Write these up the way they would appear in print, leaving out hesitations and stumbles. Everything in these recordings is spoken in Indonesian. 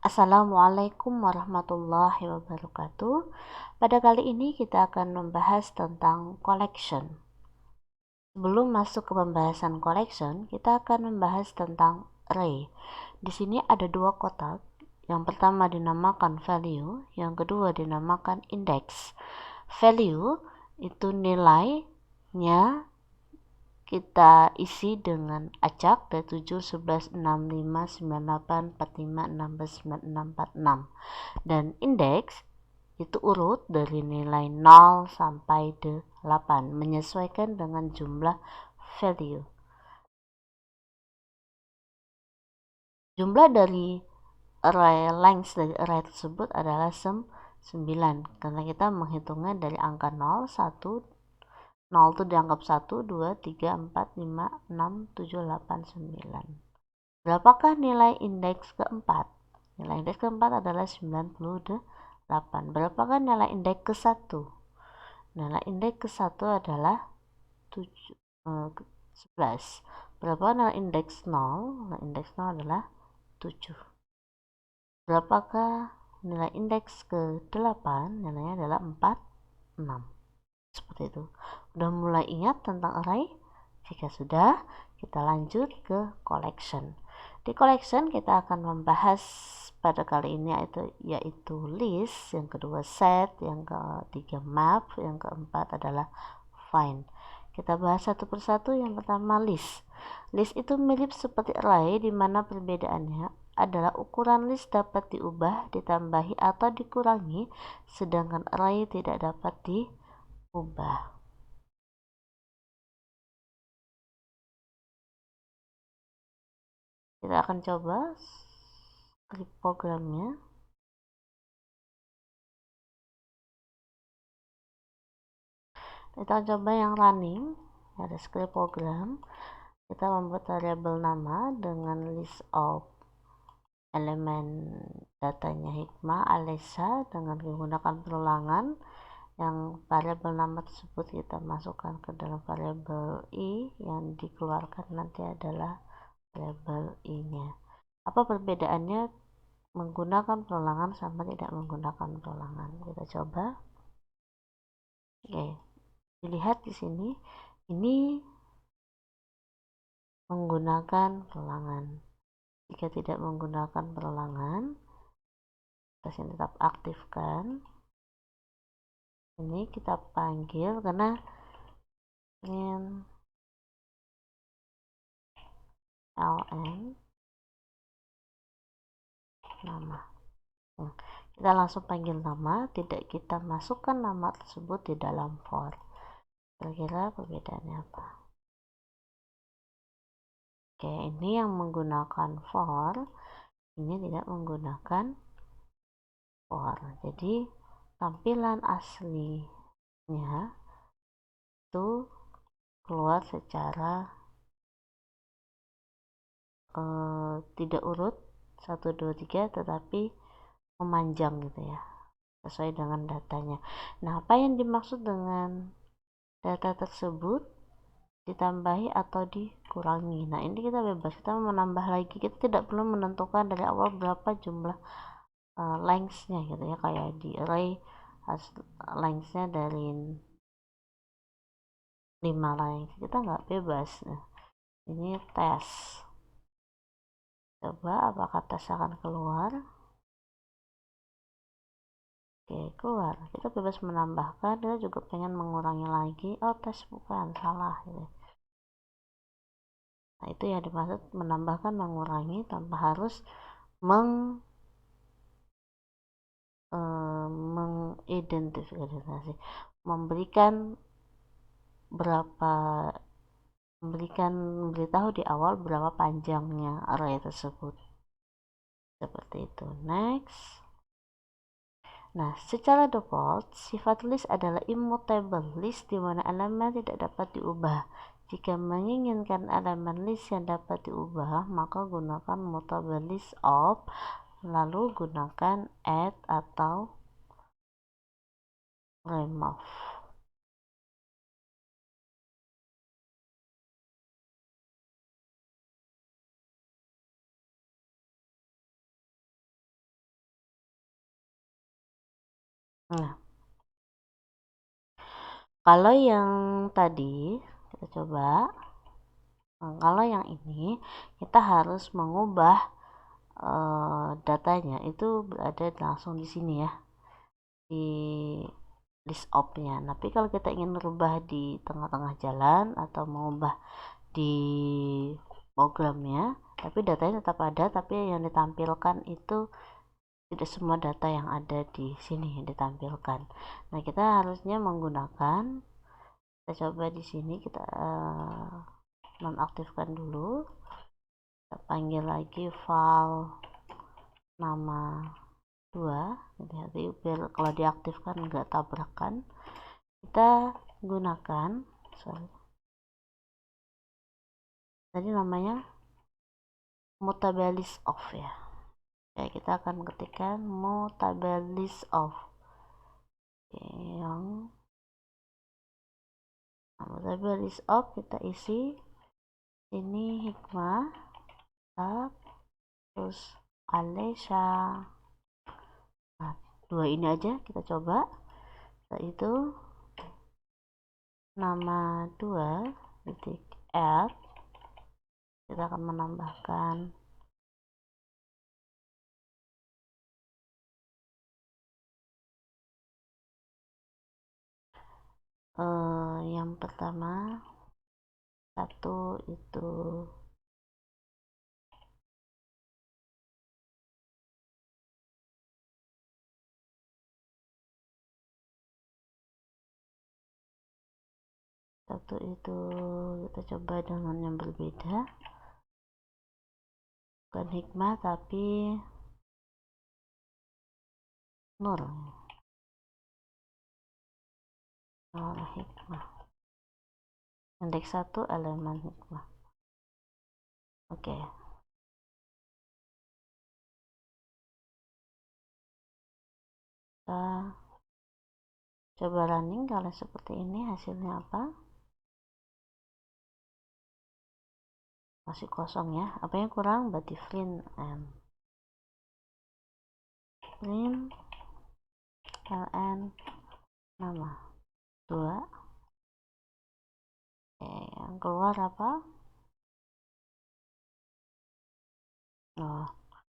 Assalamualaikum warahmatullahi wabarakatuh. Pada kali ini kita akan membahas tentang collection. Sebelum masuk ke pembahasan collection, kita akan membahas tentang array. Di sini ada dua kotak. Yang pertama dinamakan value, yang kedua dinamakan index. Value itu nilainya kita isi dengan acak dari 7, 11, 6, 5, 9, 8, 45, 16, 96, 46. Dan indeks itu urut dari nilai 0 sampai 8 menyesuaikan dengan jumlah value. Jumlah dari array length dari array tersebut adalah 9 karena kita menghitungnya dari angka 0, 1, 0 itu dianggap 1, 2, 3, 4, 5, 6, 7, 8, 9. Berapakah nilai indeks keempat? Nilai indeks keempat adalah 98. Berapakah nilai indeks ke-1? Nilai indeks ke-1 adalah 11. Berapakah nilai indeks 0? Nilai indeks 0 adalah 7. Berapakah nilai indeks ke-8? Nilainya adalah 6. Seperti itu. Udah mulai ingat tentang array? Jika sudah, kita lanjut ke collection. Di collection kita akan membahas pada kali ini yaitu list, yang kedua set, yang ketiga map, yang keempat adalah find. Kita bahas satu persatu. Yang pertama list. List itu mirip seperti array di mana perbedaannya adalah ukuran list dapat diubah, ditambahi atau dikurangi, sedangkan array tidak dapat diubah. Kita akan coba script programnya. Kita coba yang running. Ada script program. Kita membuat variabel nama dengan list of elemen datanya hikmah Alessa dengan menggunakan perulangan. Yang variabel nama tersebut kita masukkan ke dalam variabel i, yang dikeluarkan nanti adalah variabel i nya. Apa perbedaannya menggunakan perulangan sama tidak menggunakan perulangan? Kita coba. Oke, dilihat di sini, ini menggunakan perulangan. Jika tidak menggunakan perulangan, kita sini tetap aktifkan. Ini kita panggil karena ingin ln nama. Kita langsung panggil nama, tidak kita masukkan nama tersebut di dalam for. Kira-kira perbedaannya apa? Oke, ini yang menggunakan for, ini tidak menggunakan for. Jadi tampilan aslinya itu keluar secara tidak urut 1, 2, 3, tetapi memanjang gitu ya, sesuai dengan datanya. Nah, apa yang dimaksud dengan data tersebut ditambahi atau dikurangi? Nah, ini kita bebas, kita mau menambah lagi, kita tidak perlu menentukan dari awal berapa jumlah length-nya gitu ya, kayak di array length-nya dari 5 length, kita nggak bebas. Nah, ini tes, coba apakah tes akan keluar. Oke, keluar. Kita bebas menambahkan, kita juga pengen mengurangi lagi. Oh, tes bukan, salah gitu. Nah, itu yang dimaksud menambahkan, mengurangi tanpa harus mengidentifikasi, memberitahu di awal berapa panjangnya array tersebut. Seperti itu. Next. Nah, secara default, sifat list adalah immutable list di mana elemen tidak dapat diubah. Jika menginginkan elemen list yang dapat diubah, maka gunakan mutable list of, lalu gunakan add atau remove. Nah, kalau yang tadi kita coba, kalau yang ini kita harus mengubah datanya itu berada langsung di sini ya, di list op-nya. Tapi kalau kita ingin merubah di tengah-tengah jalan atau mengubah di programnya, tapi datanya tetap ada, tapi yang ditampilkan itu tidak semua data yang ada di sini yang ditampilkan. Nah, kita harusnya menggunakan, kita coba di sini, kita nonaktifkan dulu, kita panggil lagi file nama 2, jadi biar kalau diaktifkan nggak tabrakan. Kita gunakan, tadi namanya mutable list of ya. Oke, kita akan ketikkan mutable list of. Oke, yang mutable list of kita isi ini hikmah, tab, terus Alesha. Nah, 2 ini aja kita coba. Setelah itu nama 2 titik add, kita akan menambahkan yang pertama satu itu kita coba dengan yang berbeda, bukan hikmah tapi nur, hikmah, indeks 1 elemen hikmah. Oke, kita coba running. Kalau seperti ini hasilnya apa? Masih kosong ya. Apa yang kurang? Berarti print ln nama 2. Yang keluar apa?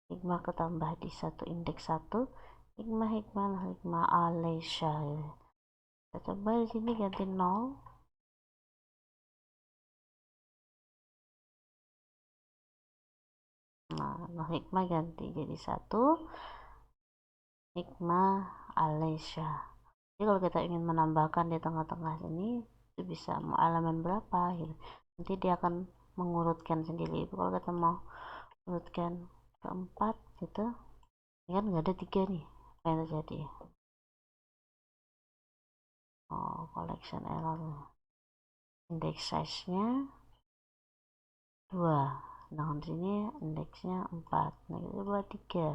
Hikmah ketambah di indeks 1, hikmah Alesha. Kita coba di sini ganti 0. Nah, hikmah ganti jadi 1, hikmah Alesha. Jadi kalau kita ingin menambahkan di tengah-tengah sini, itu bisa mau elemen berapa gitu. Nanti dia akan mengurutkan sendiri. Kalau kita mau urutkan keempat gitu, ini kan nggak ada 3 nih, apa yang terjadi? Collection error. Index size-nya 2. Nah, di sini indeksnya 4. Nah, kita buat 3.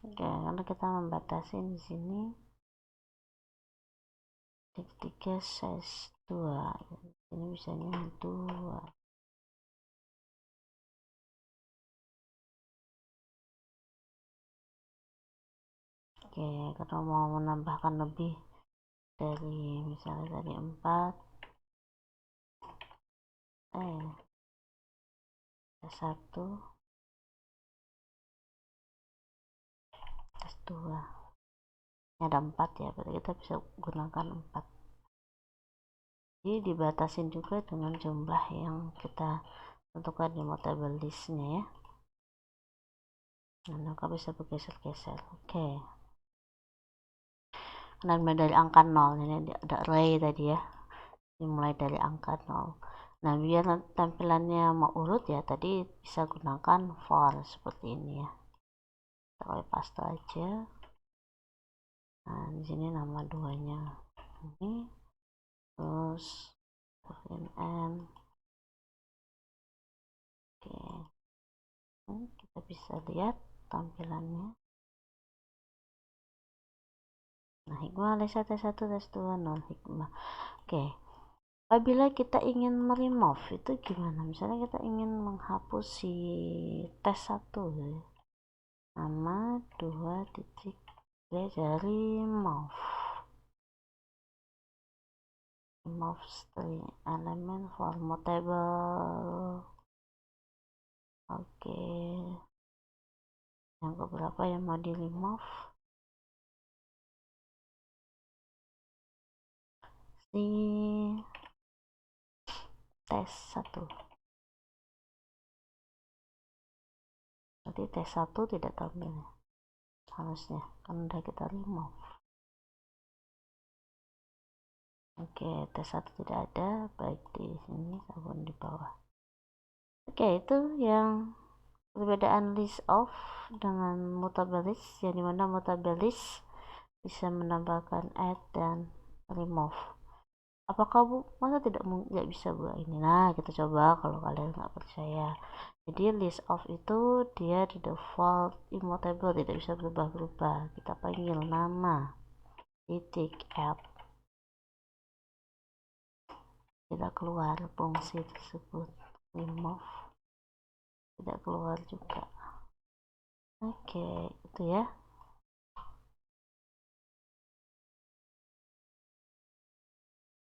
Oke, karena kita membatasi di sini indeks 3 size 2. Ini bisanya 2. Oke, kalau mau menambahkan lebih dari misalnya dari 4 1 2, ini ada 4 ya, berarti kita bisa gunakan 4. Jadi dibatasin juga dengan jumlah yang kita tentukan di mutable list-nya ya. Nah, maka bisa bergeser-geser. Oke. Dan mulai dari angka 0, ini ada array tadi ya, dimulai dari angka 0. Nah, biar tampilannya mau urut ya, tadi bisa gunakan for seperti ini ya. Kita paste aja. Nah, di sini nama 2-nya ini, terus n. Oke, kita bisa lihat tampilannya. Nah, hikmah Alisa T1, T2, 0 hikmah. Oke. Apabila kita ingin meremove itu gimana? Misalnya kita ingin menghapus si tes 1 ya. Nama 2 titik dari remove string element for mutable. Oke. Yang keberapa yang mau di remove? Si tes 1. Berarti tes 1 tidak tampil harusnya kan udah kita remove. Oke, tes 1 tidak ada, baik di sini maupun di bawah. Oke, itu yang perbedaan list of dengan mutable list, yang dimana mutable list bisa menambahkan add dan remove. Apakah masa tidak bisa buat ini? Nah, kita coba kalau kalian nggak percaya. Jadi list of itu dia di default immutable, tidak bisa berubah-ubah. Kita panggil nama titik add, tidak keluar fungsi tersebut. Remove tidak keluar juga. Oke, itu ya.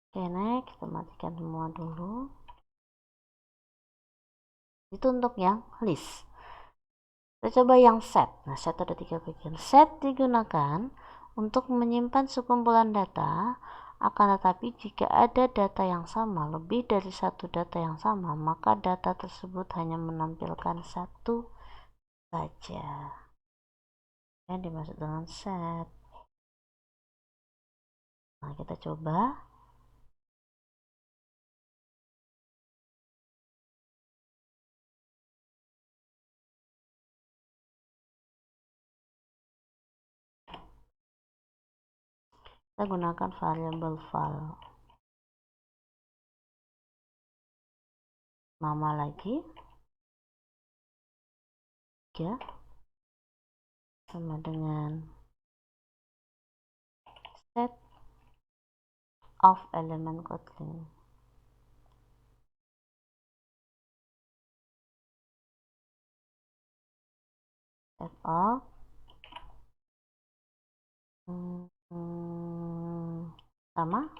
Oke, next kita matikan semua dulu. Itu untuk yang list. Kita coba yang set. Nah, set ada 3 bagian. Set digunakan untuk menyimpan sekumpulan data, akan tetapi jika ada data yang sama, lebih dari satu data yang sama, maka data tersebut hanya menampilkan satu saja. Yang dimaksud dengan set. Nah, kita coba. Kita gunakan variable val. Nama lagi. 3 sama dengan set of element Kotlin. Set of sama,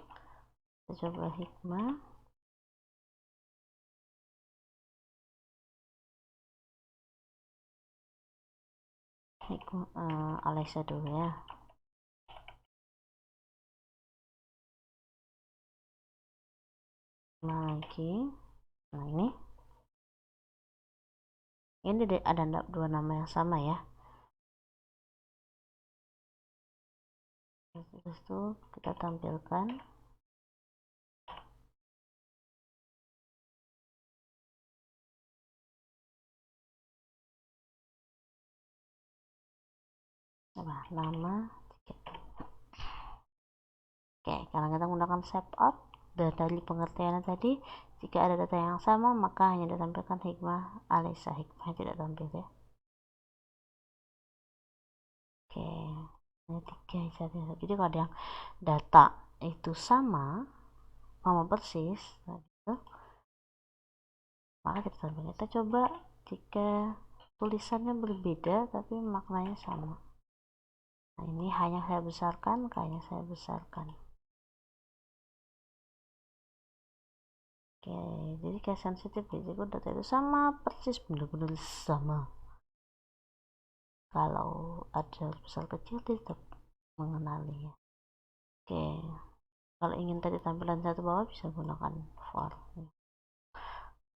kita coba hikmah. Alisa dulu ya. Nah, lagi. Nah, ini ada 2 nama yang sama ya. Terus itu kita tampilkan nama 3. Oke, karena kita menggunakan save out, dan dari pengertiannya tadi, jika ada data yang sama maka hanya ditampilkan hikmah Alisa, hikmah tidak tampil ya. Oke, ini 3 saja. Jadi kalau ada yang data itu sama persis, gitu, maka kita tampilkan. Kita coba jika tulisannya berbeda tapi maknanya sama. Nah, ini hanya saya besarkan, kayaknya saya besarkan. Oke, jadi kayak sensitif jadi data itu sama persis, benar-benar sama. Kalau ada besar kecil tetap mengenalinya. Oke, kalau ingin tadi tampilan satu bawah bisa gunakan for.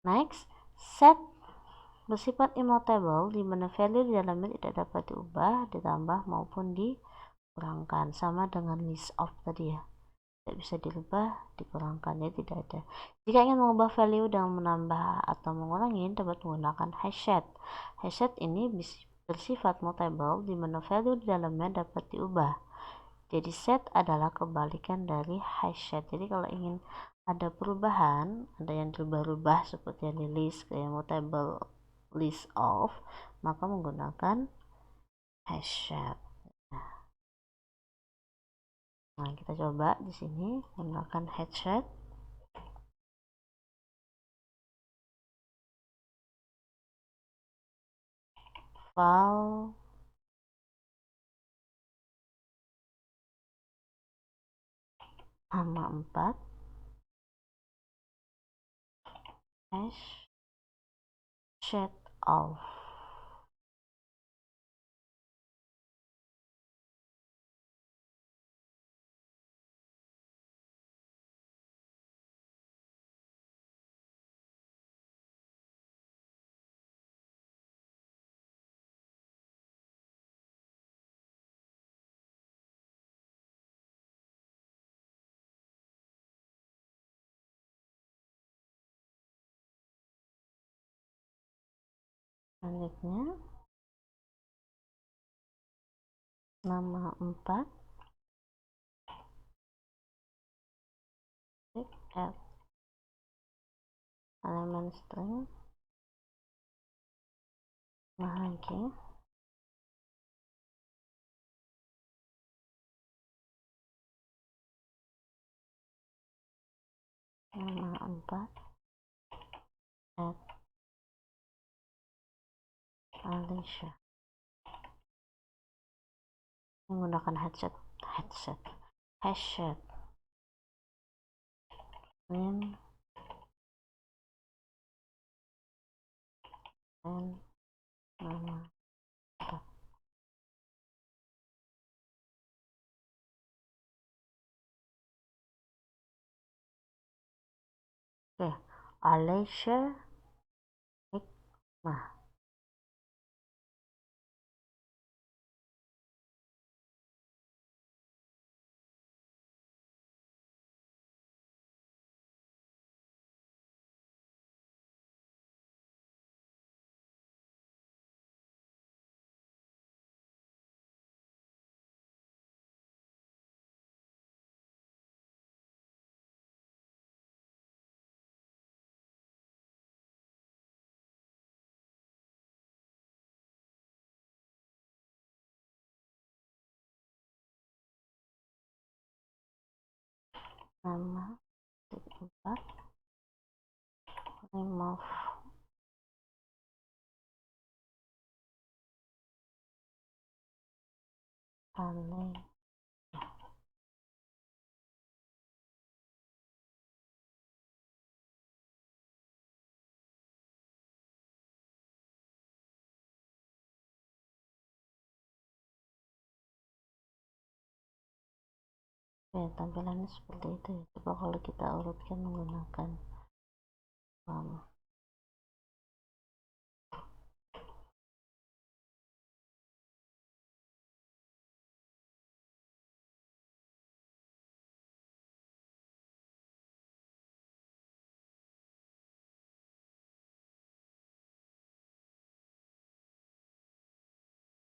Next, set bersifat immutable di mana value di dalamnya tidak dapat diubah, ditambah maupun dikurangkan, sama dengan list of tadi ya, tidak bisa dirubah, dikurangkan, ya tidak ada. Jika ingin mengubah value dengan menambah atau mengurangi, dapat menggunakan hashset. Hashset ini bersifat mutable di mana value di dalamnya dapat diubah. Jadi set adalah kebalikan dari hashset. Jadi kalau ingin ada perubahan, ada yang berubah-ubah seperti yang di list kayak mutable list of, maka menggunakan hashset. Nah, kita coba di sini menggunakan headset. File hama 4 hash chat off. Selanjutnya nama 4 add elemen string lagi nama 4 add Alicia menggunakan headset min dan nama 4. Oke, Alicia hikmah. Nama 4 remove Alicia. Oke, tampilannya seperti itu ya. Coba kalau kita urutkan menggunakan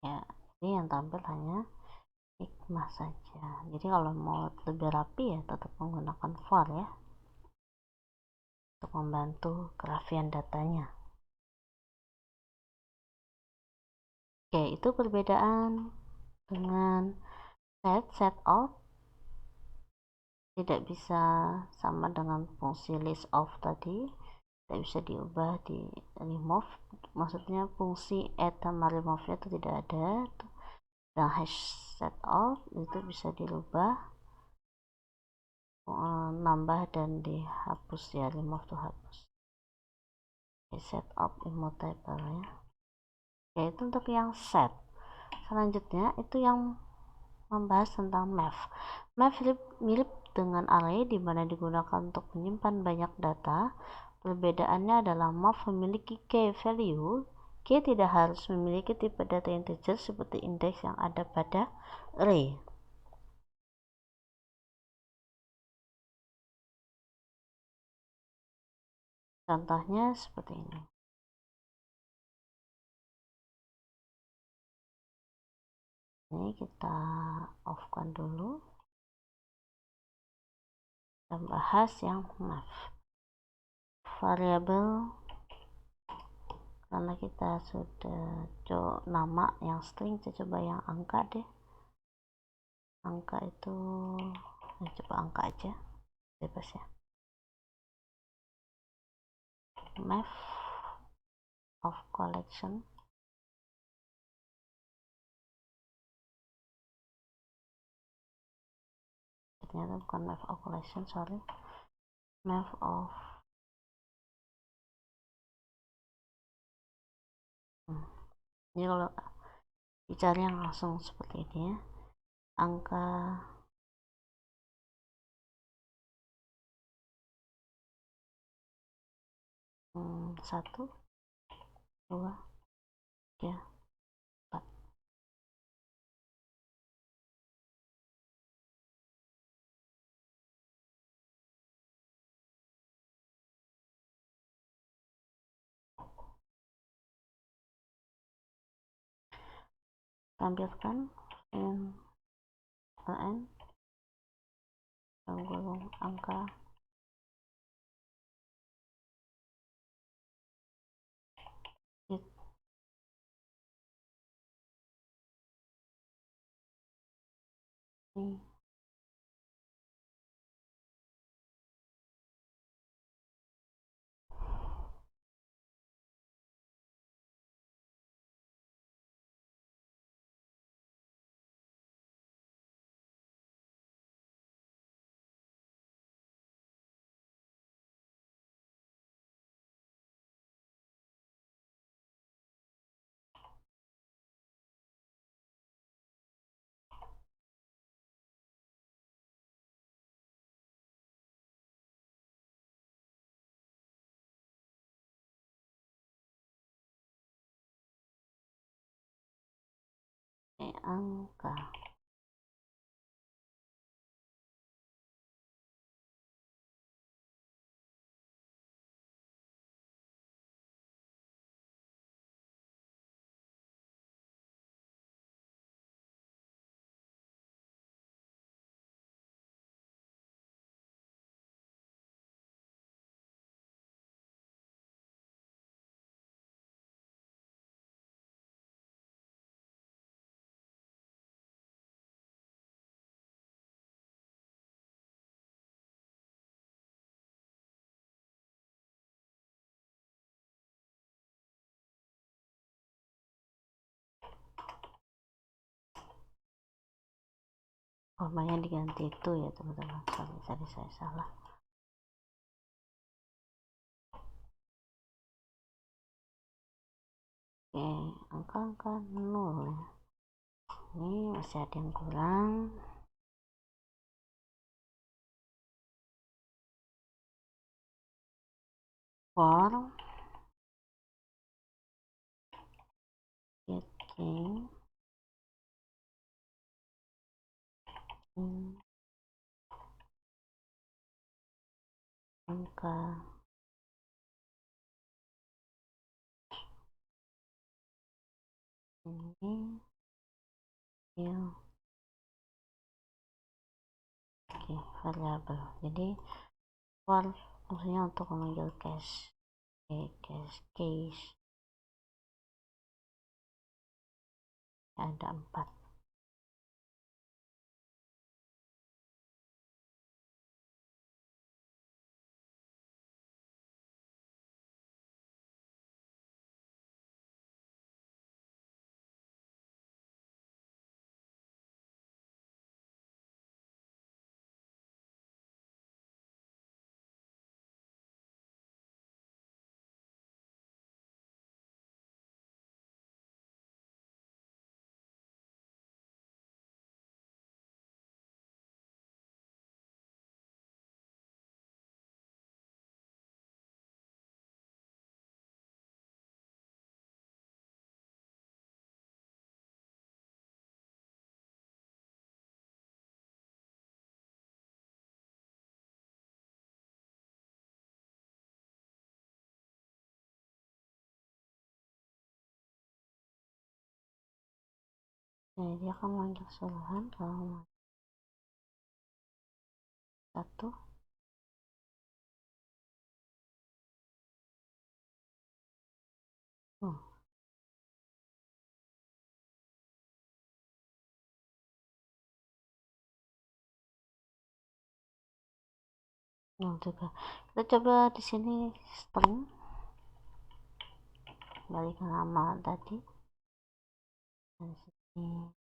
ya, ini yang tampil hanya hikmah saja. Jadi kalau mau lebih rapi ya tetap menggunakan for ya, untuk membantu kerapian datanya. Oke, itu perbedaan dengan set off tidak bisa sama dengan fungsi list off tadi, tidak bisa diubah di remove, maksudnya fungsi add sama remove nya itu tidak ada. Dan hash set off itu bisa dirubah, nambah dan dihapus ya, remove tuh hapus. Set off immutable ya. Yaitu untuk yang set. Selanjutnya itu yang membahas tentang math. Math mirip dengan array di mana digunakan untuk menyimpan banyak data. Perbedaannya adalah math memiliki key value. Key tidak harus memiliki tipe data integer seperti indeks yang ada pada array. Contohnya seperti ini. Ini kita off-kan dulu. Kita bahas yang math. Variabel, karena kita sudah nama yang string, kita coba yang angka deh. angka itu coba angka aja bebas ya. Map of collection ternyata bukan map of collection, sorry, map of jadi kalau dicari yang langsung seperti ini ya, angka satu, dua, tiga, empat. Tampilkan ln penggulung angka ini. Angka komanya diganti itu ya teman-teman, sorry tadi saya salah. Oke, angka-angka 0 ya. Ini masih ada yang kurang. For getting angka ini ya, oke, variabel. Jadi for fungsinya untuk memanggil case ada 4. Jadi dia akan memanggil keseluruhan kalau satu 0 juga. Kita coba di sini string, balik ke nama tadi, dan sini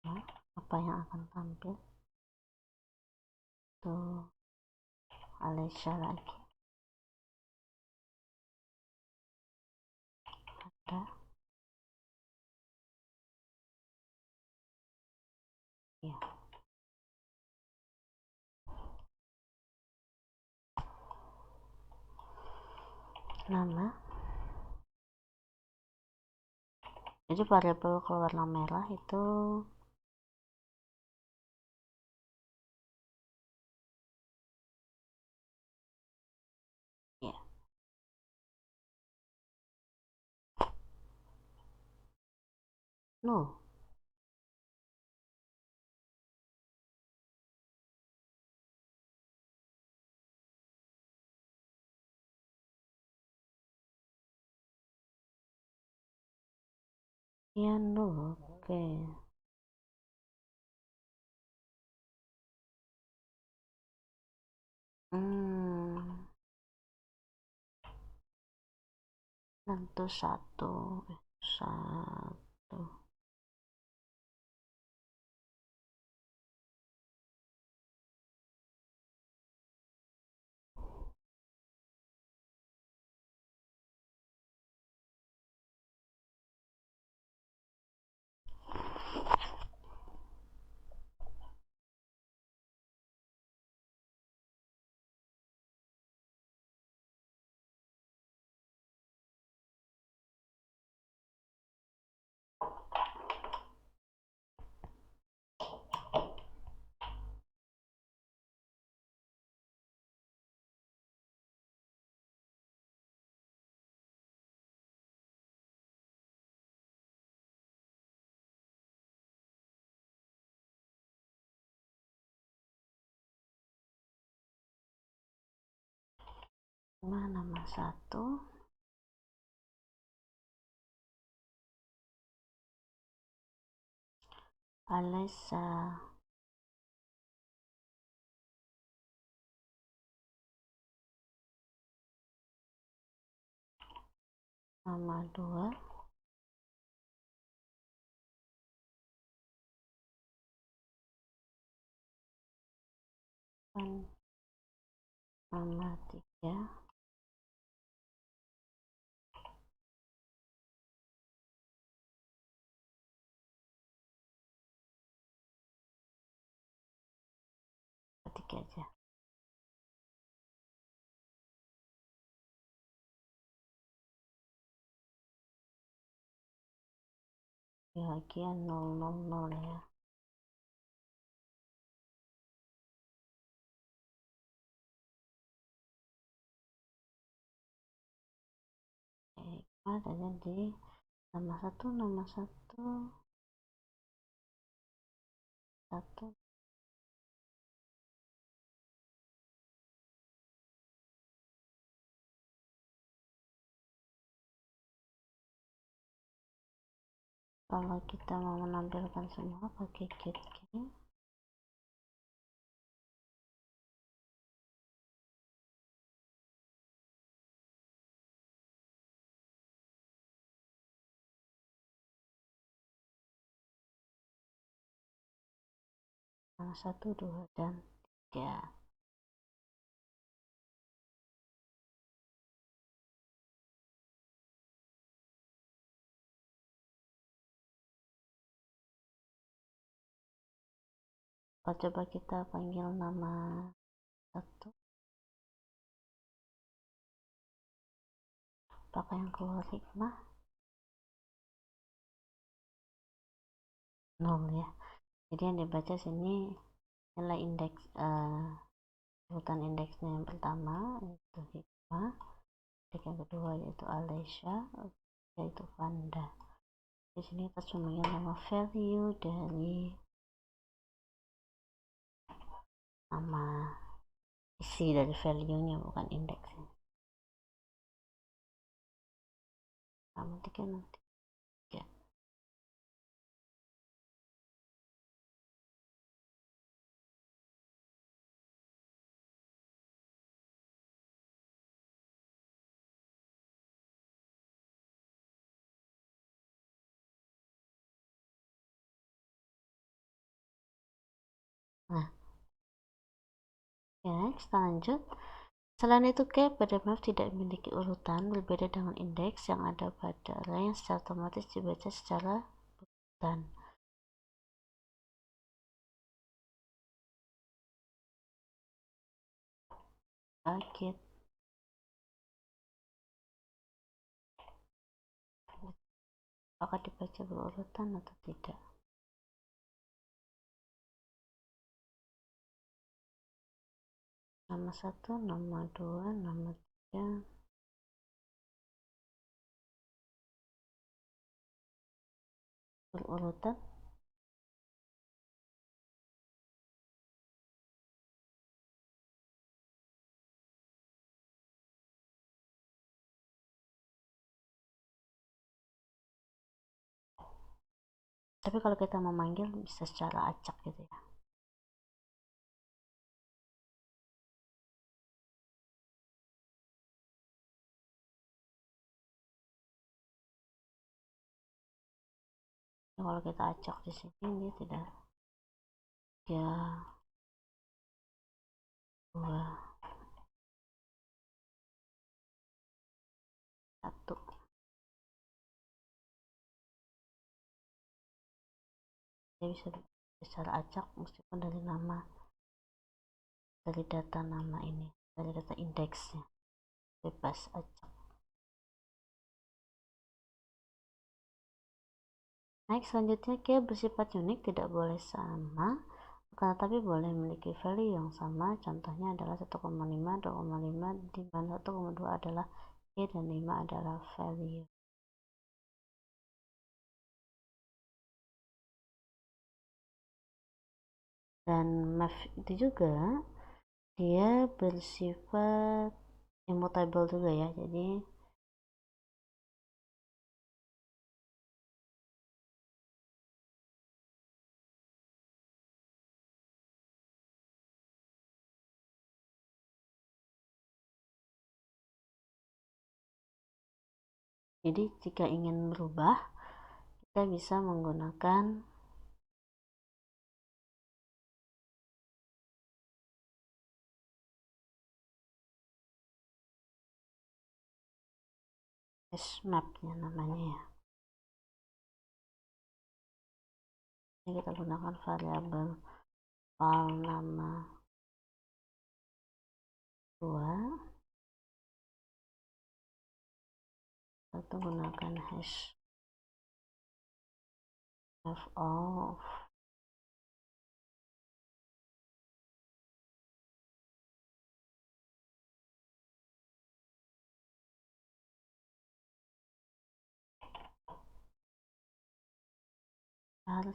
ya, apa yang akan tampil tuh Alesya lagi ada ya. Nama, jadi variabel kalau warna merah itu ya nol. Ya nol, oke. Tentu satu. Nama satu Alessa. Nama dua nama tiga aja. Bagian 000 ya. Ada jadi nama satu kalau kita mau menampilkan semua pakai get key. Nama 1, 2, dan 3. Coba kita panggil nama 1, apakah yang keluar hikmah? 0 ya. Jadi yang dibaca sini nilai indeks urutan indeksnya yang pertama yaitu hikmah, yang kedua yaitu Alesya, yaitu Vanda. Di sini kita cuma nama value dari nama isi dari value-nya, bukan indeksnya. Nama 3 nanti ya. Next, kita lanjut. Selain itu, pada map tidak memiliki urutan, berbeda dengan indeks yang ada pada array yang secara otomatis dibaca secara urutan. Get apakah dibaca berurutan atau tidak. Nama 1, nama 2, nama 3, berurutan. Tapi kalau kita memanggil bisa secara acak gitu ya. Kalau kita acak di sini dia tidak, ya 2, 1. Dia bisa secara acak meskipun dari nama, dari data nama ini, dari data indeksnya, bebas acak. Next, selanjutnya key bersifat unik, tidak boleh sama, akan tetapi boleh memiliki value yang sama. Contohnya adalah 1,5, 2,5, di mana 1,2 adalah key dan 5 adalah value. Dan math itu juga dia bersifat immutable juga ya, jadi jika ingin merubah kita bisa menggunakan hash mapnya namanya ya. Ini kita gunakan variabel val nama 2, atau gunakan hash of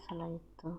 setelah itu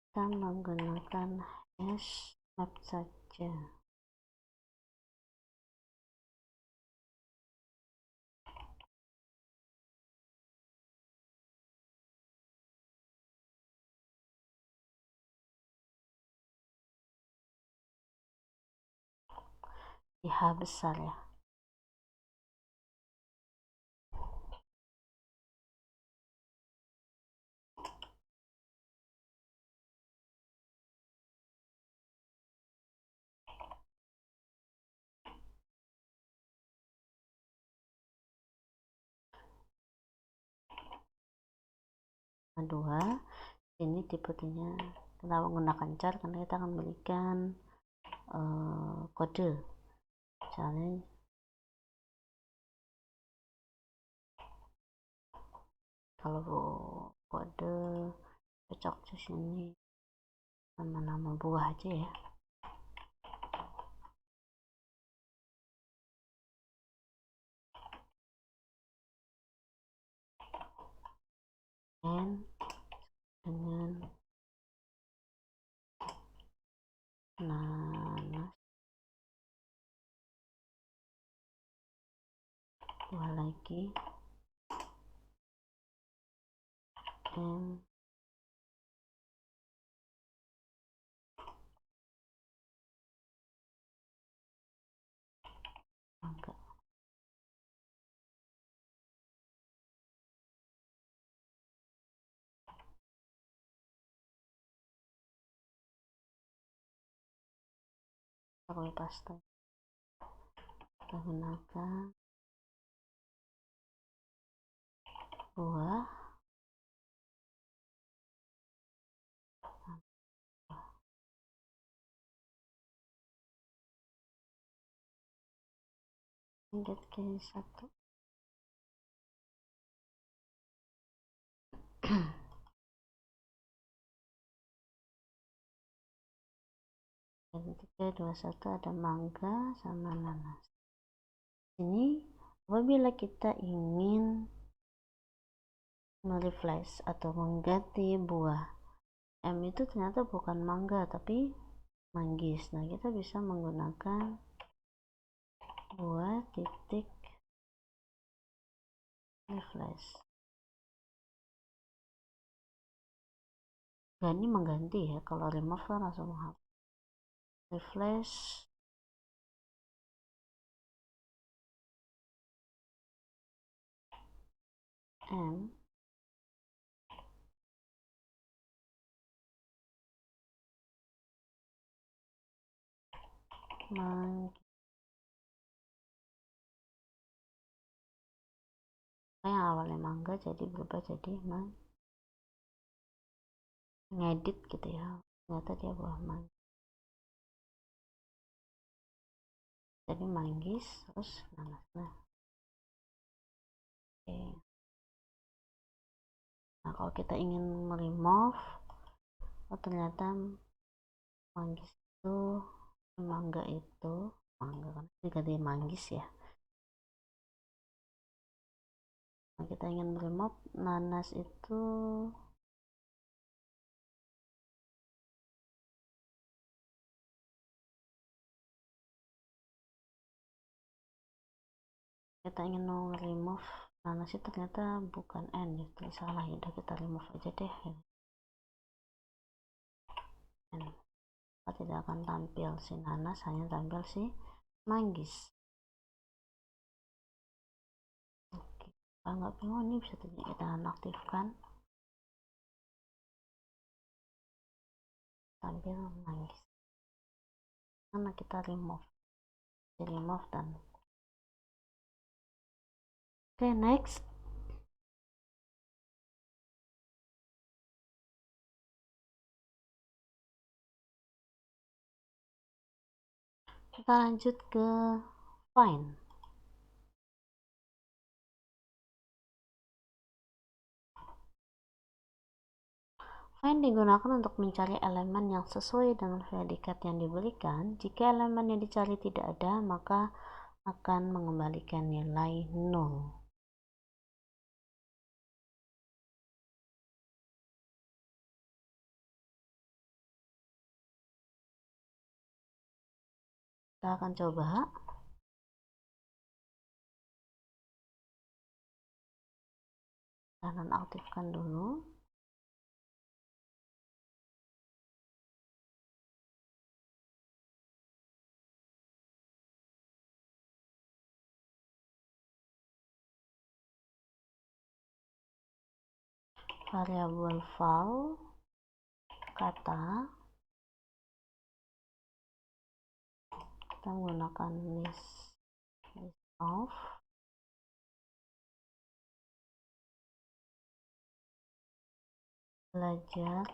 kita menggunakan hash map saja. Di H besar ya. Kedua, ini tipenya kita menggunakan char karena kita akan memberikan kode. Misalnya kalau kode kode cocok di sini nama-nama buah aja ya. Dan dengan nanas, buah lagi, dan mangga. Pakai pasta, kita gunakan buah, lanjut ke satu. Dan 3, 2, 1 ada mangga sama nanas. Ini apabila kita ingin mereplace atau mengganti buah M itu ternyata bukan mangga tapi manggis. Nah, kita bisa menggunakan buah titik replace. Nah, ini mengganti ya, kalau remove kan langsung menghapus. Replace M yang awalnya mangga jadi berubah jadi ngedit gitu ya, ternyata dia buah mangga jadi manggis terus nanas. Nah, oke. Nah, kalau kita ingin remove, oh ternyata manggis itu mangga kan diganti manggis ya. Nah, kita ingin remove nanas itu remove nanas itu ternyata bukan N ya, salah ya, udah kita remove aja deh ya. N, tidak akan tampil si nanas, hanya tampil si manggis. Oke, kalau nggak bingung ini bisa kita nonaktifkan, tampil manggis karena kita remove dan oke, next. Kita lanjut ke find. Find digunakan untuk mencari elemen yang sesuai dengan predikat yang diberikan. Jika elemen yang dicari tidak ada, maka akan mengembalikan nilai 0. Kita akan coba. Kita nonaktifkan dulu. Variabel val kata, kita menggunakan list of belajar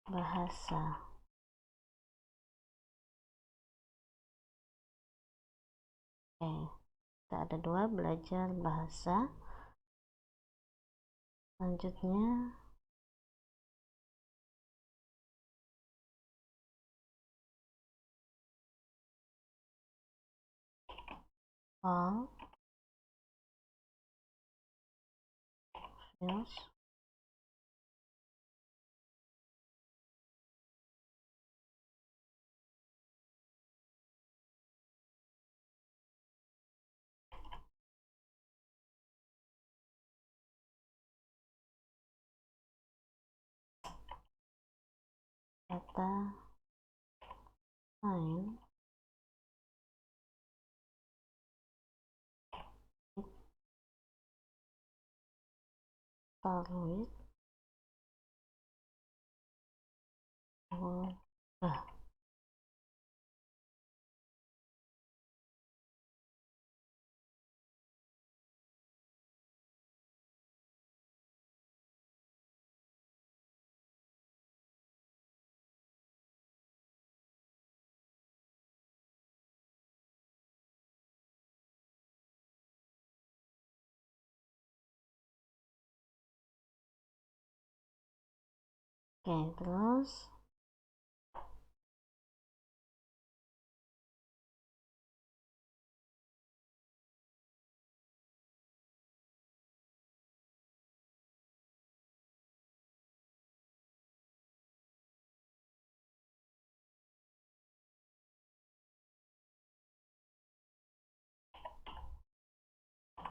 bahasa. Oke, kita ada 2, belajar bahasa. Selanjutnya all fields data find start with Oke, terus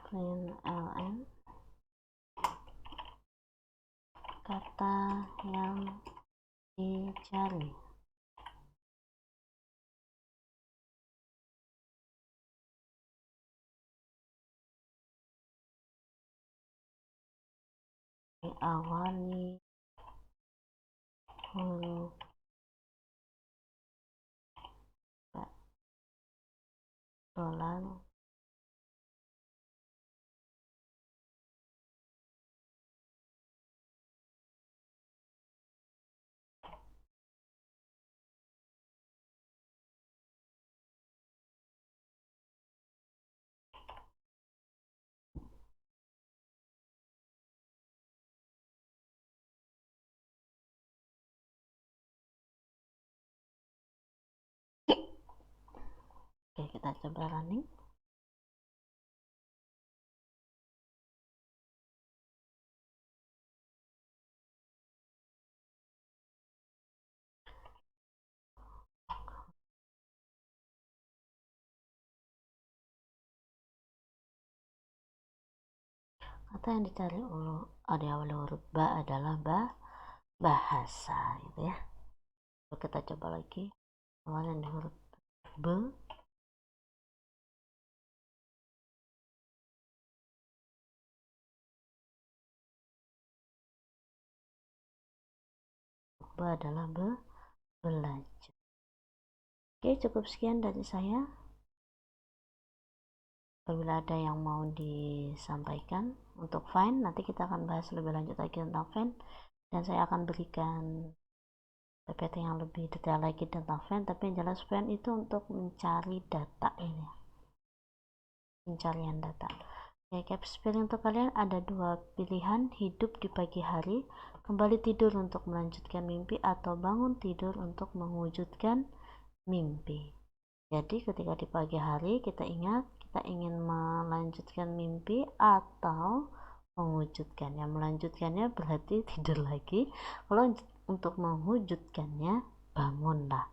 clean ln kata yang dicari. Diawali huruf dolar Oke, kita coba running. Kata yang dicari diawali huruf ba adalah bahasa gitu ya. Kita coba lagi. Awalnya di huruf b, adalah belajar. Oke, cukup sekian dari saya. Apabila ada yang mau disampaikan untuk find, nanti kita akan bahas lebih lanjut lagi tentang find, dan saya akan berikan PPT yang lebih detail lagi tentang find. Tapi yang jelas find itu untuk mencari data ini, pencarian data. Oke, caps feeling untuk kalian ada 2 pilihan: hidup di pagi hari, kembali tidur untuk melanjutkan mimpi, atau bangun tidur untuk mewujudkan mimpi. Jadi ketika di pagi hari kita ingat kita ingin melanjutkan mimpi atau mewujudkannya. Melanjutkannya berarti tidur lagi, kalau untuk mewujudkannya bangunlah.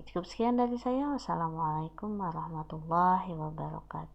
Cukup sekian dari saya. Wassalamualaikum warahmatullahi wabarakatuh.